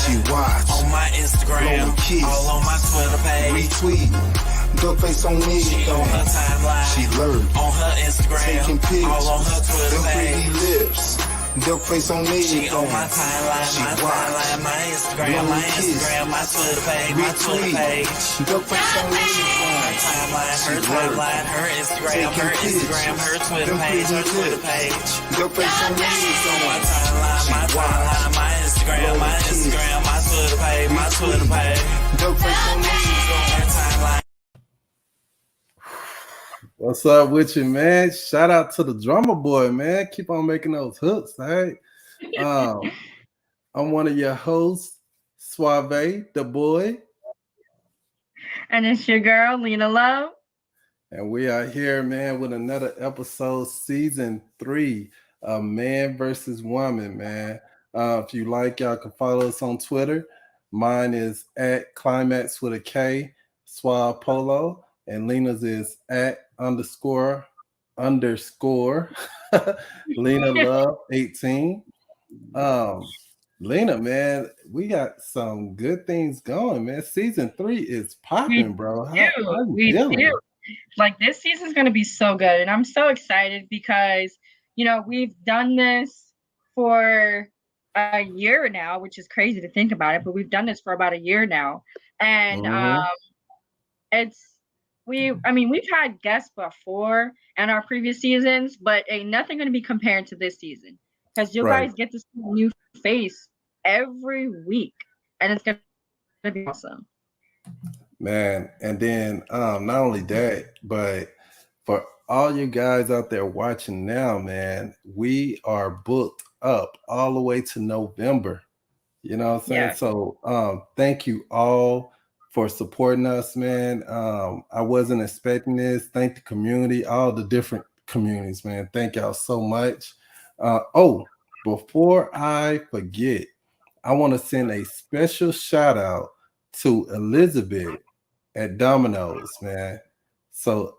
She watch on my Instagram, all on my Twitter page. Retweet, duck face on me. She on her timeline, she lurk on her Instagram, taking pics, all on her Twitter them page. pretty lips. Duck face on me. She on my timeline, she my watch timeline, my Instagram, my Instagram, my Twitter page, my Twitter page. Duck face on me. Her timeline, her Instagram, her Instagram, her Twitter page, her Twitter page. Duck face on me. On my timeline, my Instagram, my Instagram, my Twitter page, my Twitter page. Duck face on me. Her timeline. What's up with you, man? Shout out to the drummer boy, man. Keep on making those hooks, all right? I'm one of your hosts, Suave, the boy. And it's your girl, Lena Love. And we are here, man, with another episode, season 3 of Man versus Woman, man. If you like, y'all can follow us on Twitter. Mine is at Climax with a K, Suave Polo. And Lena's is at __ Lena Love 18. Lena, man, we got some good things going, man. Season 3 is popping, bro. We do. Like, this season's going to be so good. And I'm so excited because, you know, we've done this for a year now, which is crazy to think about it, but we've done this for about a year now. And we've had guests before in our previous seasons, but ain't nothing going to be compared to this season because you guys get to see a new face every week, and it's going to be awesome. Man, and then not only that, but for all you guys out there watching now, man, we are booked up all the way to November. You know what I'm saying? Yeah. So thank you all for supporting us, man. I wasn't expecting this. Thank the community, all the different communities, man. Thank y'all so much. Before I forget, I want to send a special shout out to Elizabeth at Domino's, man. So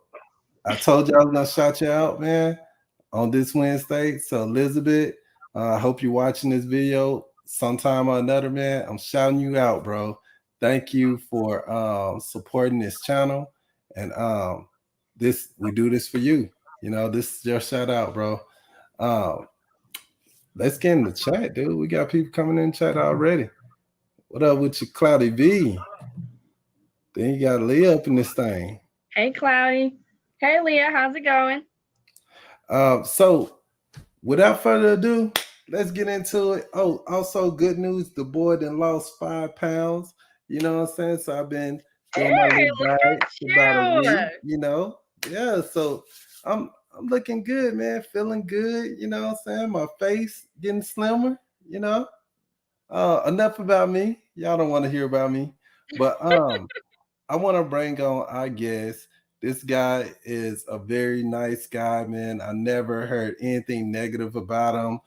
I told y'all I was gonna shout you out, man, on this Wednesday. So Elizabeth, I hope you're watching this video sometime or another, man. I'm shouting you out, bro. Thank you for supporting this channel, and we do this for you. You know, this is your shout out, bro. Let's get in the chat, dude. We got people coming in chat already. What up with you, Cloudy V? Then you got Leah up in this thing. Hey, Cloudy. Hey, Leah. How's it going? So, without further ado, let's get into it. Oh, also good news. The boy done lost 5 pounds. You know what I'm saying? So I've been doing my little diet for about a week, you know? Yeah, so I'm looking good, man. Feeling good, you know what I'm saying? My face getting slimmer, you know? Enough about me. Y'all don't want to hear about me. But I want to bring on our guest. This guy is a very nice guy, man. I never heard anything negative about him.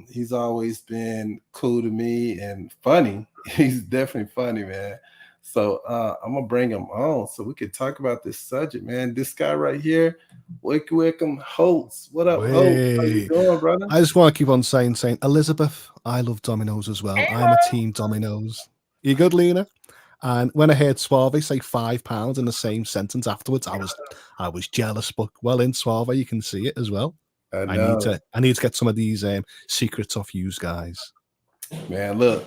He's always been cool to me and funny. He's definitely funny, man. So I'm gonna bring him on so we can talk about this subject, man. This guy right here, welcome, Hoults. What up, Hoults? How you doing, brother? I just want to keep on saying, Elizabeth, I love Domino's as well. Hey, I'm a team Domino's. You good, Lena? And when I heard Suave say 5 pounds in the same sentence afterwards, I was jealous. But well, in Suave, you can see it as well. I need to get some of these secrets off you guys. Man, look,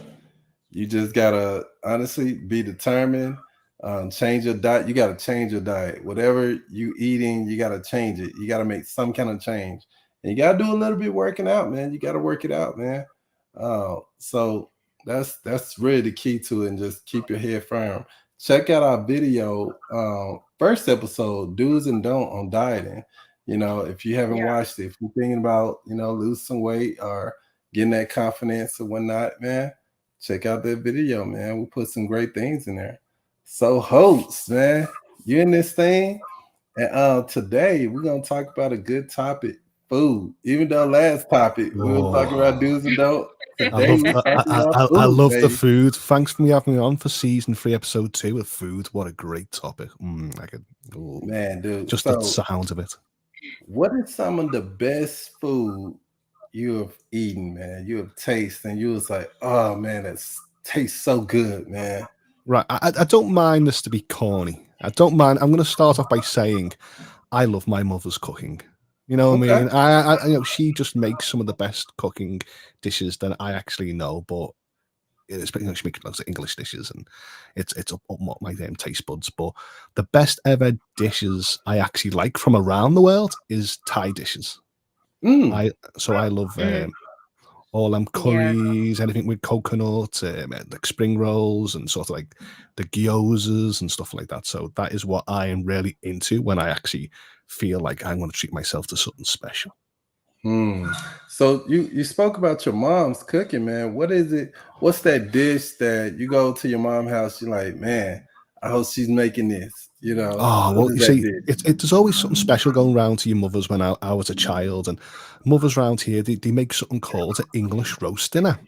you just gotta honestly be determined. Change your diet. You gotta change your diet. Whatever you eating, you gotta change it. You gotta make some kind of change, and you gotta do a little bit working out, man. You gotta work it out, man. So that's really the key to it, and just keep your head firm. Check out our video, first episode, do's and don't on dieting. You know, if you haven't watched it, if you're thinking about, you know, losing some weight or getting that confidence or whatnot, man, check out that video, man. We put some great things in there. So, Hoults, man, you in this thing, and today we're gonna talk about a good topic, food. Even though last topic we were talking about do's and don'ts. I love the food. Thanks for having me on for season 3, episode 2 of food. What a great topic. Man, dude. Just the sound of it. What is some of the best food you have eaten, man? You have tasted, and you was like, oh man, tastes so good, man. Right. I don't mind this to be corny. I don't mind. I'm going to start off by saying I love my mother's cooking. You know what I Okay. mean? You know, she just makes some of the best cooking dishes that I actually know, but she makes lots of English dishes, and it's up my taste buds. But the best ever dishes I actually like from around the world is Thai dishes. Mm. I love all them Yeah. curries, anything with coconut, like spring rolls, and sort of like the gyozas and stuff like that. So that is what I am really into when I actually feel like I'm going to treat myself to something special. So you spoke about your mom's cooking, man. What is it? What's that dish that you go to your mom's house? You're like, man, I hope she's making this. You know, Oh, what well, is you that see, dish? there's always something special going round to your mother's when I was a child. And mothers round here, they make something called an English roast dinner.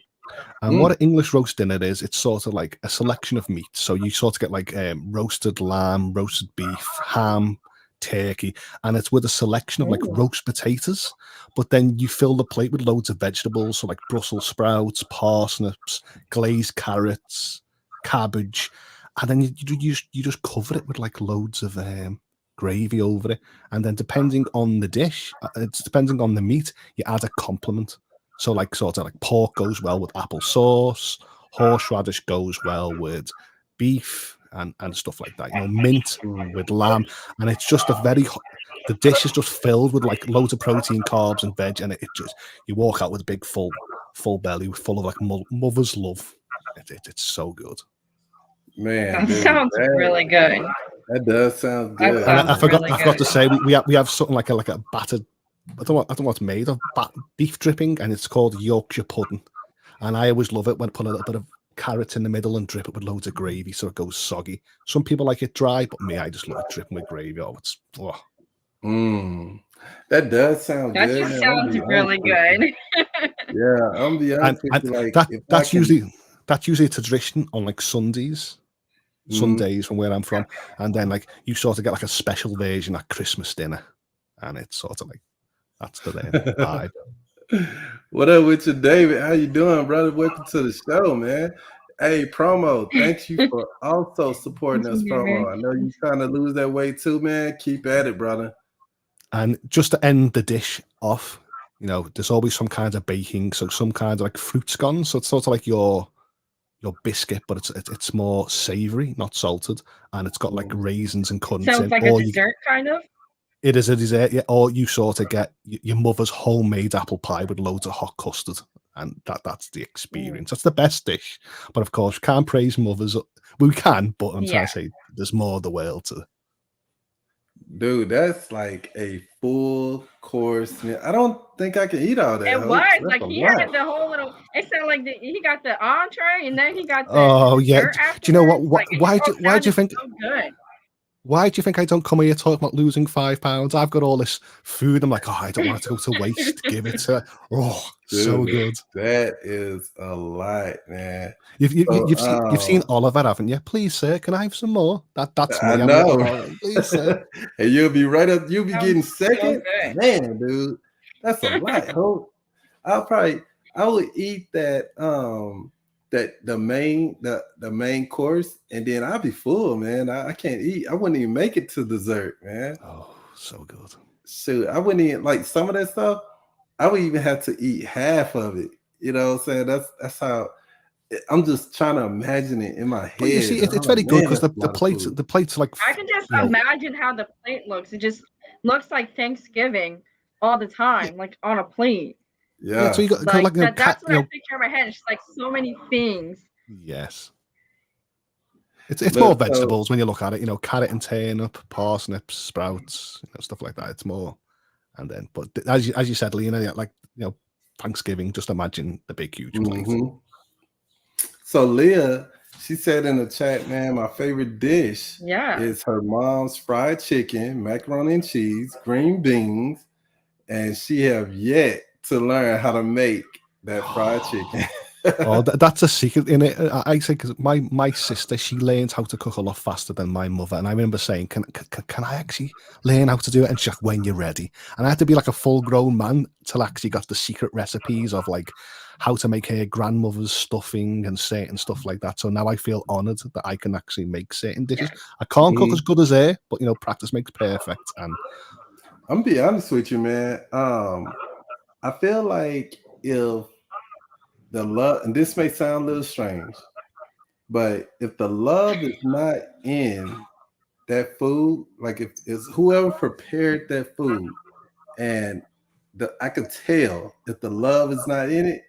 And what Mm. an English roast dinner is, it's sort of like a selection of meat. So you sort of get like roasted lamb, roasted beef, ham, turkey, and it's with a selection of like Ooh. roast potatoes. But then you fill the plate with loads of vegetables, so like Brussels sprouts, parsnips, glazed carrots, cabbage, and then you just cover it with like loads of gravy over it. And then depending on the dish, it's depending on the meat, you add a compliment. So like sort of like pork goes well with apple sauce, horseradish goes well with beef and stuff like that. You know, mint with lamb, and it's just the dish is just filled with like loads of protein, carbs, and veg, and it just you walk out with a big full belly full of like mother's love. It's so good. Man, That dude, sounds really good. that does sound That good. And sounds I forgot really I forgot to good. say we have something like a battered. I don't know what it's made of, beef dripping, and it's called Yorkshire pudding. And I always love it when I put a little bit of carrots in the middle and drip it with loads of gravy so it goes soggy. Some people like it dry, but me, I just love it dripping with gravy. Mm. That does sound That good, just man. I'm sounds be honest really with you. good. Yeah, I'm be And honest with you. Like, if I that's can, usually a tradition on like Sundays. mm. Sundays from where I'm from, and then like you sort of get like a special version at Christmas dinner, and it's sort of like that's the vibe. What up with you, David? How you doing, brother? Welcome to the show, man. Hey, promo. Thanks you for also supporting us, promo. I know you're trying to lose that weight too, man. Keep at it, brother. And just to end the dish off, you know, there's always some kind of baking, so some kind of like fruit scones. So it's sort of like your biscuit, but it's more savory, not salted, and it's got like raisins and currants Sounds in. like a dessert, kind of. It is a dessert, yeah. Or you sort of get your mother's homemade apple pie with loads of hot custard, and that's the experience. That's the best dish. But of course, can't praise mothers. Well, we can, but I'm trying to say there's more of the world to. Dude, that's like a full course meal. I don't think I can eat all that. It Hope. was That's like a he lot. had the whole little. It sounded like he got the entree and then he got the Oh yeah. dessert Do you know what? afterwards. Like, Why it do all you sounded think? so good. Why do you think I don't come here talking about losing 5 pounds? I've got all this food. I'm like, oh, I don't want it to go to waste. Give it to. Oh, so Dude, good. that is a lot, man. You've seen Oliver, haven't you? Please, sir, can I have some more? That's I me. I'm little know. Oliver. Please, sir. And you'll be right up. You'll be getting Sounds so second. good. Man, dude, that's a lot. Hope. I would eat that the main course, and then I'll be full, man. I can't eat. I wouldn't even make it to dessert, man. Oh, so good. Shoot, I wouldn't even like some of that stuff. I would even have to eat half of it. You know what I'm saying? That's how I'm just trying to imagine it in my head. But you see, it's I'm very like, good man, because that's a lot of food. the plates like I can just you know, imagine how the plate looks. It just looks like Thanksgiving all the time, like on a plate. yeah. So Yeah. you got Like like that's what I picture in my head. It's like so many things. yes. It's more Look, so vegetables when you look at it. You know, carrot and turnip, parsnips, sprouts, stuff like that. It's more, and then but as you said, Lena, like Thanksgiving. Just imagine the big huge plate. mhm. So Leah, she said in the chat, man, my favorite dish Yeah. is her mom's fried chicken, macaroni and cheese, green beans, and she have yet to learn how to make that fried chicken. Oh, that's a secret in it. I say because my sister, she learned how to cook a lot faster than my mother, and I remember saying, "Can I actually learn how to do it?" And she's like, "When you're ready." And I had to be like a full grown man till I actually got the secret recipes of like how to make her grandmother's stuffing and certain stuff like that. So now I feel honored that I can actually make certain dishes. I can't cook as good as her, but practice makes perfect. And I'm gonna be honest with you, man. I feel like if the love, and this may sound a little strange, but if the love is not in that food, like if it's whoever prepared that food, and I could tell if the love is not in it,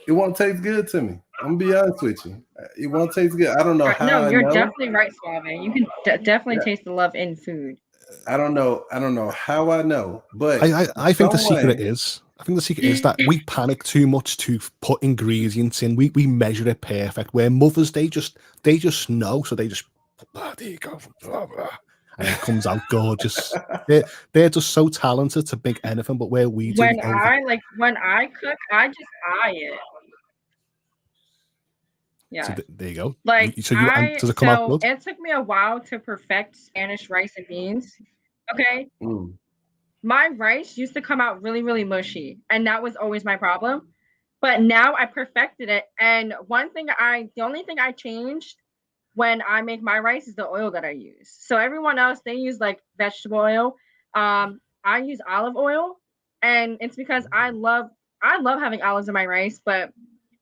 it won't taste good to me. I'm gonna be honest with you. It won't taste good. I don't know how No, I you're know. definitely right, Suave. You can definitely taste the love in food. I don't know. I don't know how I know, but I think the secret someone. is that we panic too much to put ingredients in. We measure it perfect. Where mothers, they just know, so they just there you go, and it comes out gorgeous. They're just so talented to make anything, but where we do When the over. when I cook, I just eye it. So Yeah. there you go. Like And does it come out good? it took me a while to perfect Spanish rice and beans. Okay. Mm. My rice used to come out really, really mushy, and that was always my problem. But now I perfected it. And the only thing I changed when I make my rice is the oil that I use. So everyone else, they use like vegetable oil. I use olive oil, and it's because I love having olives in my rice, but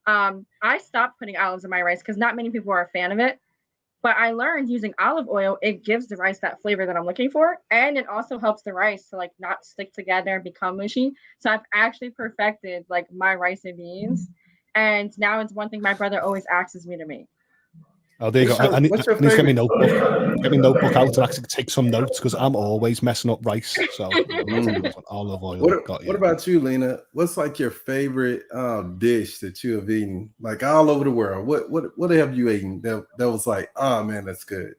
I stopped putting olives in my rice because not many people are a fan of it. But I learned using olive oil, it gives the rice that flavor that I'm looking for, and it also helps the rice to like not stick together and become mushy. So I've actually perfected like my rice and beans, and now it's one thing my brother always asks me to make. Oh, there you go. What's your I need to get my favorite? notebook. Get my notebook out and actually take some notes because I'm always messing up rice. So Mm. olive oil. What Got What you. about you, Lena? What's like your favorite dish that you have eaten, like all over the world? What have you eaten that was like, oh man, that's good.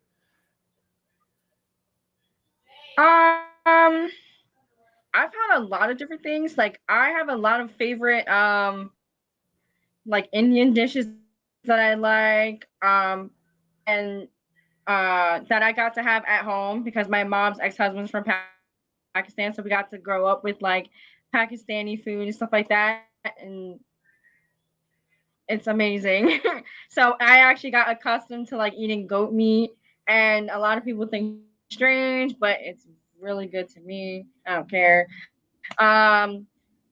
Um, I've had a lot of different things. Like I have a lot of favorite like Indian dishes that I like. And that I got to have at home because my mom's ex-husband's from Pakistan, so we got to grow up with like Pakistani food and stuff like that, and it's amazing. So I actually got accustomed to like eating goat meat, and a lot of people think strange, but it's really good to me. I don't care.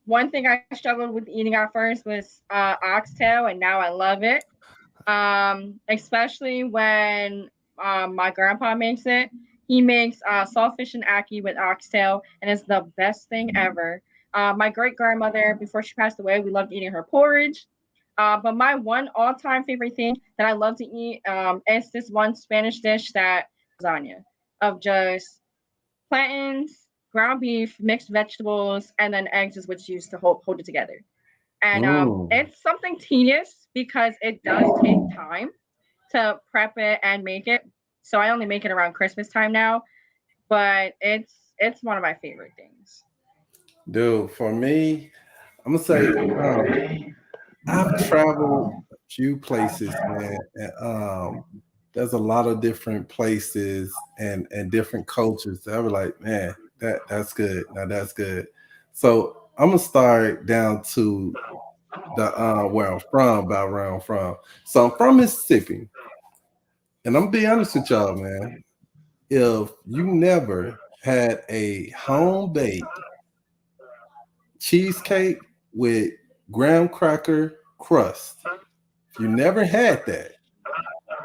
One thing I struggled with eating at first was oxtail, and now I love it. Especially when my grandpa makes it. He makes saltfish and ackee with oxtail, and it's the best thing ever. My great grandmother, before she passed away, we loved eating her porridge. But my one all-time favorite thing that I love to eat is this one Spanish dish that lasagna of just plantains, ground beef, mixed vegetables, and then eggs is what's used to hold it together. And Mm. it's something tedious because it does take time to prep it and make it. So I only make it around Christmas time now, but it's one of my favorite things. Dude, for me, I'm gonna say I've traveled a few places, man, and there's a lot of different places and different cultures. I was like, man, that's good. Now that's good. So I'm gonna start down to the where I'm from, about where I'm from. So I'm from Mississippi, and I'm gonna be honest with y'all, man. If you never had a home baked cheesecake with graham cracker crust, if you never had that,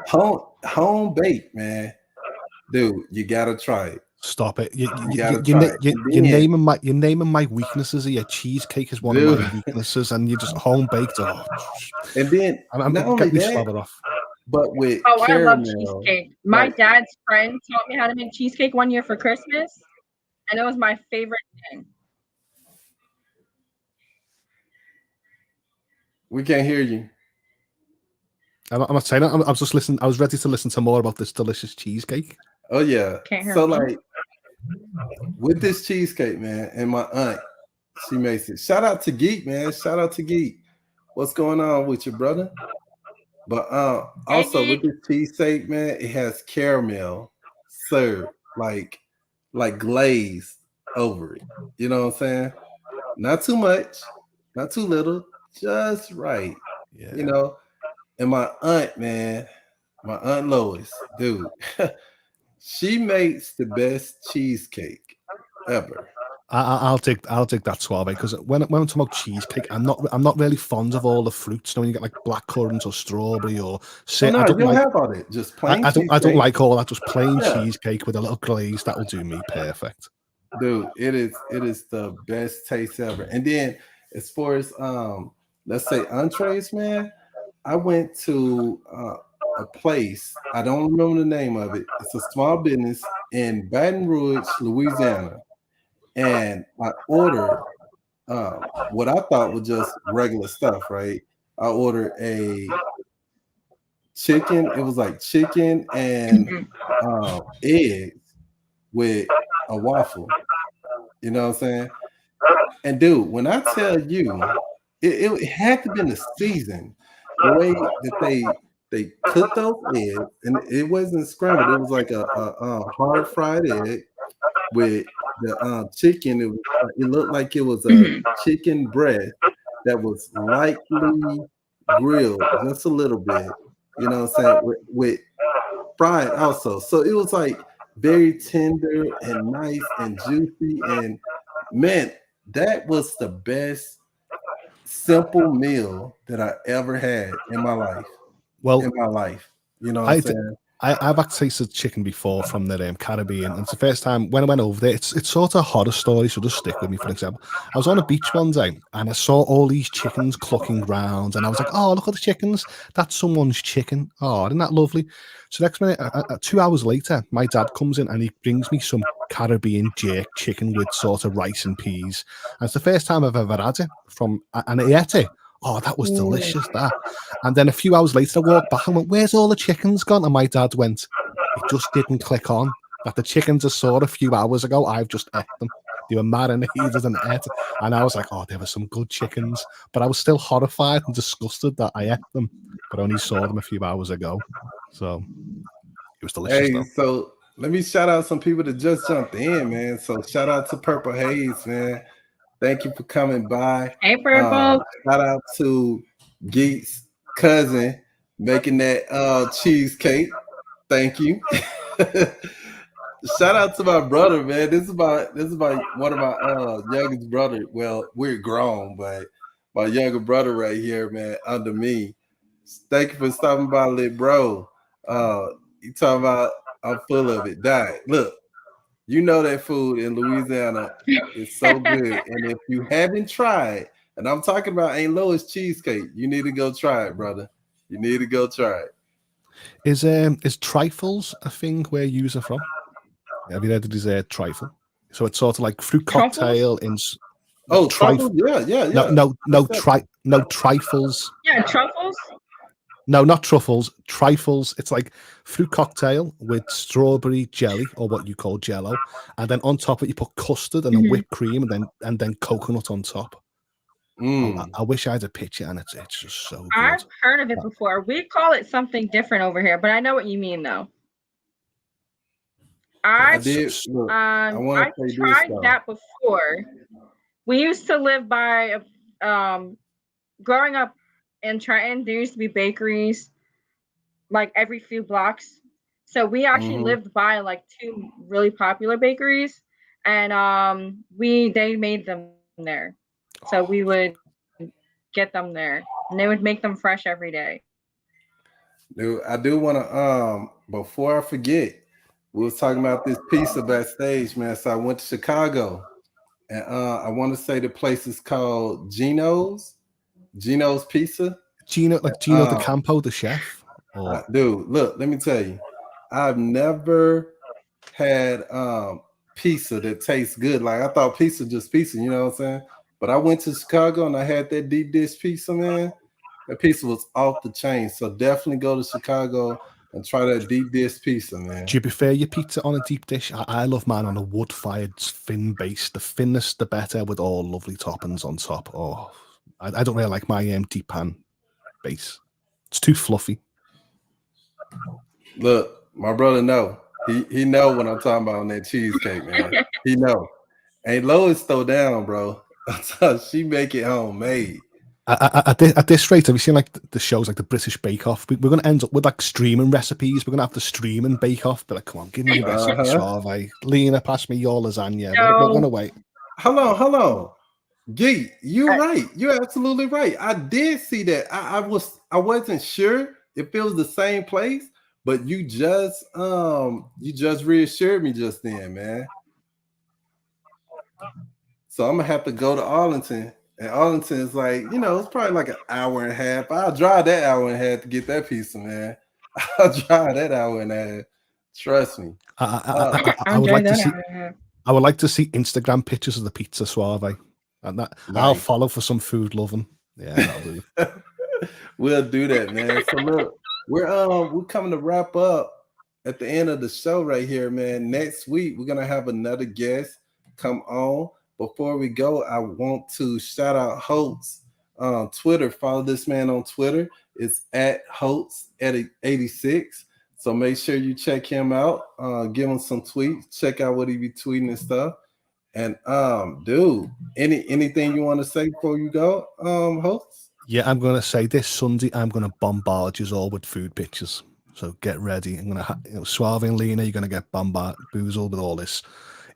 home baked, man, dude, you gotta try it. Stop it. You gotta try it. You're And then, naming my weaknesses here. Cheesecake is one of my dude, weaknesses, and you just home baked. Oh, and then I'm not only get me that, slather off. but with Oh, I love caramel, cheesecake. My like dad's friend taught me how to make cheesecake one year for Christmas, and it was my favorite thing. we can't hear you. I'm not saying that. I was just listening. I was ready to listen to more about this delicious cheesecake. Oh yeah. Can't hear So me. like with this cheesecake, man, and my aunt, she makes it. Shout out to Geek, man. Shout out to Geek. What's going on with your brother? But Hey, also with geek. this cheesesteak, man, it has caramel served like glazed over it. You know what I'm saying? Not too much, not too little, just right. Yeah. You know, and my aunt, man, my aunt Lois, dude, she makes the best cheesecake ever. I'll take that suave because when I'm talking about cheesecake, I'm not really fond of all the fruits. You know, when you get like blackcurrant or strawberry or Oh I no, you don't don't like have all that. Just plain I don't cheesecake. like all that. Just plain Yeah, cheesecake with a little glaze. That'll do me perfect. dude, it is the best taste ever. And then as far as let's say entrees, man, I went to a place. I don't remember the name of it. It's a small business in Baton Rouge, Louisiana, and I ordered what I thought was just regular stuff. Right? I ordered a chicken. It was like chicken and Mhm. eggs with a waffle. You know what I'm saying? And dude, when I tell you, it had to been the season, the way that they cooked those eggs, and it wasn't scrambled. It was like a hard fried egg with the chicken. It looked like it was a Mhm. chicken breast that was lightly grilled, just a little bit. You know what I'm saying? With fried also. So it was like very tender and nice and juicy. And man, that was the best simple meal that I ever had in my life. In Well, my life. You know what I'm I saying? I've actually tasted chicken before from the Caribbean, and it's the first time when I went over there. It's sort of a horror story, so just stick with me for example. I was on a beach one day and I saw all these chickens clucking round, and I was like, "Oh, look at the chickens! That's someone's chicken. Oh, isn't that lovely?" So next minute, 2 hours later, my dad comes in and he brings me some Caribbean jerk chicken with sort of rice and peas, and it's the first time I've ever had it from, and I ate it. Oh, that was delicious! That. And then a few hours later, I walked back and went, "Where's all the chickens gone?" And my dad went, "It just didn't click on that the chickens I saw a few hours ago. I've just ate them. They were marinated and ate." And I was like, "Oh, there were some good chickens," but I was still horrified and disgusted that I ate them, but only saw them a few hours ago. So it was delicious Hey, though. so let me shout out some people that just jumped in, man. So shout out to Purple Haze, man. Thank you for coming by. Hey, Purple. Shout out to Geek's cousin making that cheesecake. Thank you. Shout out to my brother, man. This is my one of my youngest brother. Well, we're grown, but my younger brother right here, man, under me. Thank you for stopping by, little bro. You talking about I'm full of it. Die. Look, you know that food in Louisiana is so good. And if you haven't tried, and I'm talking about Aunt Lois cheesecake, you need to go try it, brother. You need to go try it. Is trifles a thing where you are from? Have you heard of dessert trifle? So it's sort of like fruit Truffles? cocktail in Oh, trifle. truffles? Yeah, yeah, No, yeah. no, no, What's that? no trifles. Yeah, truffles. No, not truffles. Trifles. It's like fruit cocktail with strawberry jelly or what you call jello, and then on top of it you put custard and then Mhm. whipped cream and then coconut on top. Mm. I wish I had a picture, and it's just so good. I've heard of it before. We call it something different over here, but I know what you mean though. I I did look. I want I to say this tried though. that before. We used to live by growing up in Trenton, there used to be bakeries like every few blocks. So we actually Hmm. lived by like two really popular bakeries, and they made them there. So we would get them there, and they would make them fresh every day. Dude, I do want to before I forget, we was talking about this pizza backstage, man. So I went to Chicago, and I want to say the place is called Gino's Pizza. Gino De Um, Campo, the chef, or dude, look, let me tell you, I've never had pizza that tastes good. Like I thought pizza just pizza, you know what I'm saying? But I went to Chicago and I had that deep dish pizza, man. That pizza was off the chain. So definitely go to Chicago and try that deep dish pizza, man. do you prefer your pizza on a deep dish? I love mine on a wood-fired thin base. The thinnest, the better, with all lovely toppings on top. Oh, I don't really like my deep pan base. It's too fluffy. Look, my brother know. He know what I'm talking about on that cheesecake, man. He know. Ain't Lois throw down, bro. She make it homemade. At this rate, have you seen like the shows like the British Bake Off? We're going to end up with like streaming recipes. We're going to have the streaming Bake Off. But like, come on, give me your recipe, Suave. Lena, pass me your lasagna. We're going to wait. Hold on. Gee, you're right. You're absolutely right. I did see that. I wasn't sure if it was the same place, but you just reassured me just then, man. So I'm gonna have to go to Arlington. And Arlington is like, it's probably like an hour and a half. I'll drive that hour and a half to get that pizza, man. I'll drive that hour and a half. Trust me. I would like to see. I would like to see Instagram pictures of the pizza, Suave, and that I'll follow for some food loving. Yeah, that'll do. We'll do that, man. So look, we're coming to wrap up at the end of the show right here, man. Next week we're gonna have another guest come on. Before we go, I want to shout out Hoults on Twitter. Follow this man on Twitter. It's at Hoults86. So make sure you check him out. Give him some tweets. Check out what he be tweeting and stuff. And dude, anything you want to say before you go, Hoults? Yeah, I'm gonna say this Sunday. I'm gonna bombard you all with food pictures. So get ready. I'm gonna, Suave and Lena, you're gonna get boozled with all this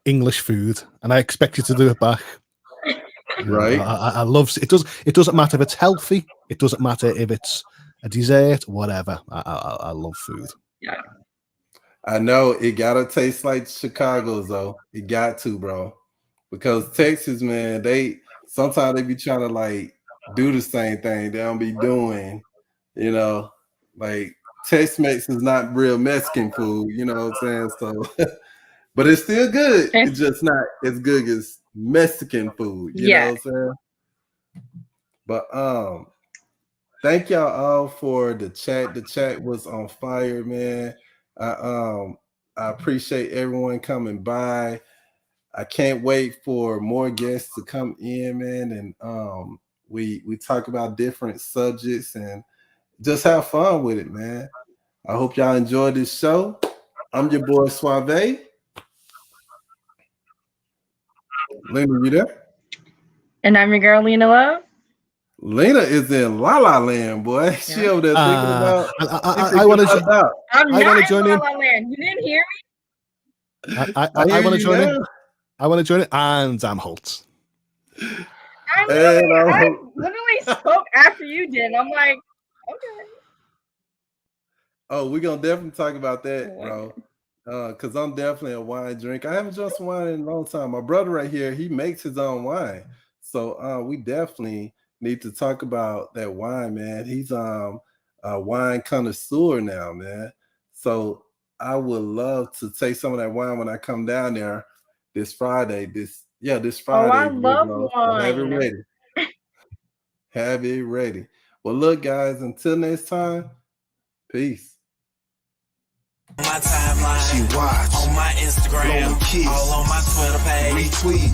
English food, and I expect you to do it back. Right. I love it. It doesn't matter if it's healthy. It doesn't matter if it's a dessert. Whatever. I love food. Yeah. I know it gotta taste like Chicago's though. It got to, bro. Because Texas, man, sometimes they be trying to like do the same thing they don't be doing. Like Tex-Mex is not real Mexican food. You know what I'm saying? So. But it's still good. It's just not as good as Mexican food. You know what I'm saying? But thank y'all all for the chat. The chat was on fire, man. I appreciate everyone coming by. I can't wait for more guests to come in, man. And we talk about different subjects and just have fun with it, man. I hope y'all enjoyed this show. I'm your boy Suave. Lena, you there? And I'm your girl, Lena Love. Lena is in La La Land, boy. She over there thinking about. I want to join in. La La Land. You didn't hear me? I want to join in. I want to join it, and I'm Hoults. I literally spoke after you did. I'm like, okay. Oh, we're gonna definitely talk about that, bro. Because I'm definitely a wine drinker. I haven't drunk some wine in a long time. My brother right here, he makes his own wine. So we definitely need to talk about that wine, man. He's a wine connoisseur now, man. So I would love to taste some of that wine when I come down there this Friday. This Friday. Oh, I love wine. Have it ready. Have it ready. Well, look, guys, until next time, peace. My timeline, She watch, on my Instagram, blow a kiss, all on my Twitter page. retweet,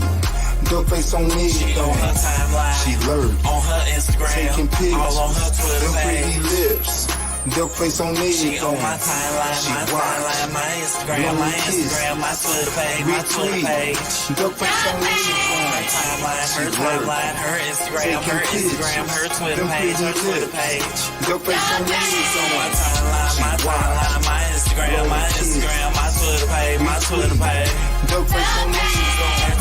duck face on me. She on her timeline, She lurk, on her Instagram, taking pics, all on her Twitter them pretty page. lips, duck face on me. She on my timeline, She my watch, timeline, my Instagram, blow a my kiss, Instagram, my Twitter page, my Twitter retweet, page. duck face on me. Her timeline, her timeline, her Instagram, her Instagram, her Twitter page, her Twitter page. Duck face on me. My timeline, my timeline, my Instagram, my Instagram, my Twitter page, my Twitter page. Duck face on me. Her